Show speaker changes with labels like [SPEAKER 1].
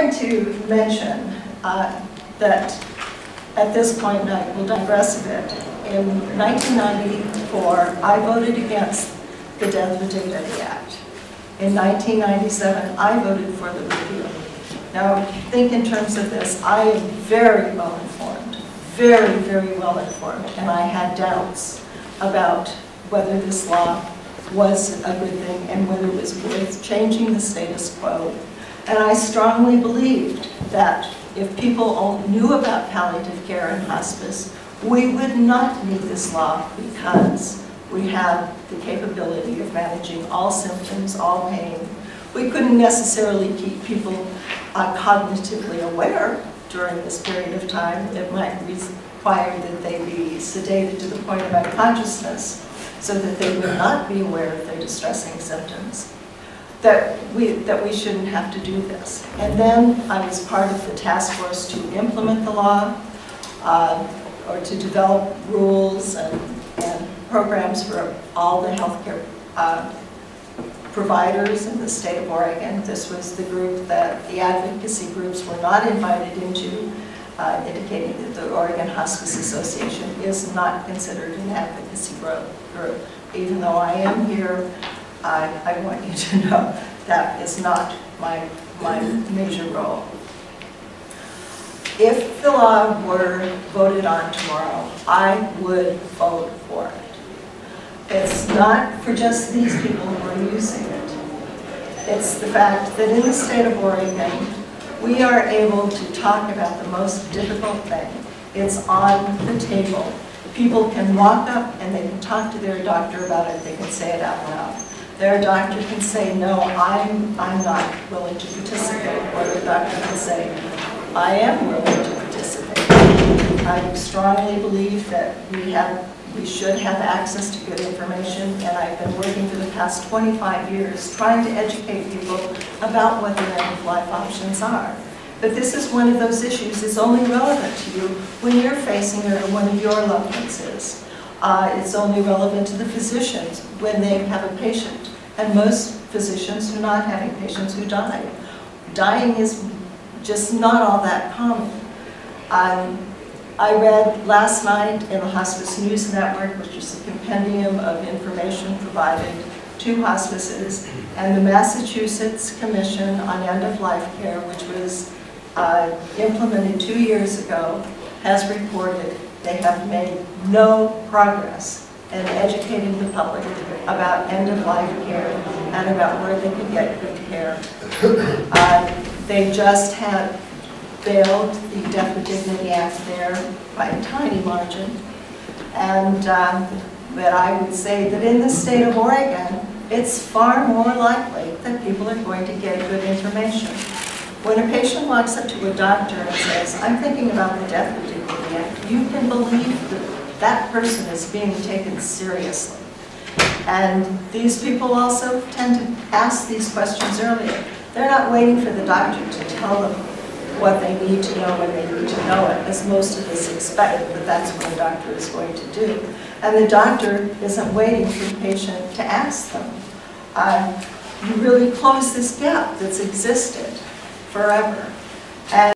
[SPEAKER 1] wanted to mention that at this point, and I will digress a bit, in 1994, I voted against the Death with Dignity Act. In 1997, I voted for the repeal. Now, think in terms of this. I am very well informed, very, very well informed, and I had doubts about whether this law was a good thing and whether it was worth changing the status quo. And I strongly believed that if people all knew about palliative care and hospice, we would not need this law because we have the capability of managing all symptoms, all pain. We couldn't necessarily keep people cognitively aware during this period of time. It might require that they be sedated to the point of unconsciousness so that they would not be aware of their distressing symptoms. That we shouldn't have to do this. And then I was part of the task force to implement the law, or to develop rules and programs for all the healthcare providers in the state of Oregon. This was the group that the advocacy groups were not invited into, indicating that the Oregon Hospice Association is not considered an advocacy group. Even though I am here, I want you to know that is not my major role. If the law were voted on tomorrow, I would vote for it. It's not for just these people who are using it. It's the fact that in the state of Oregon, we are able to talk about the most difficult thing. It's on the table. People can walk up and they can talk to their doctor about it. They can say it out loud. Their doctor can say, no, I'm not willing to participate. Or the doctor can say, I am willing to participate. I strongly believe that we should have access to good information, and I've been working for the past 25 years trying to educate people about what their end-of-life options are. But this is one of those issues that's only relevant to you when you're facing it or one of your loved ones is. It's only relevant to the physicians when they have a patient. And most physicians are not having patients who die. Dying is just not all that common. I read last night in the Hospice News Network, which is a compendium of information provided to hospices, and the Massachusetts Commission on End-of-Life Care, which was implemented 2 years ago, has reported they have made no progress in educating the public about end-of-life care and about where they can get good care. They just had failed the Death with Dignity Act there by a tiny margin. And but I would say that in the state of Oregon, it's far more likely that people are going to get good information. When a patient walks up to a doctor and says, I'm thinking about the Death with Dignity Act, you can believe that that person is being taken seriously. And these people also tend to ask these questions earlier. They're not waiting for the doctor to tell them what they need to know when they need to know it, as most of us expect that that's what a doctor is going to do. And the doctor isn't waiting for the patient to ask them. You really close this gap that's existed forever. And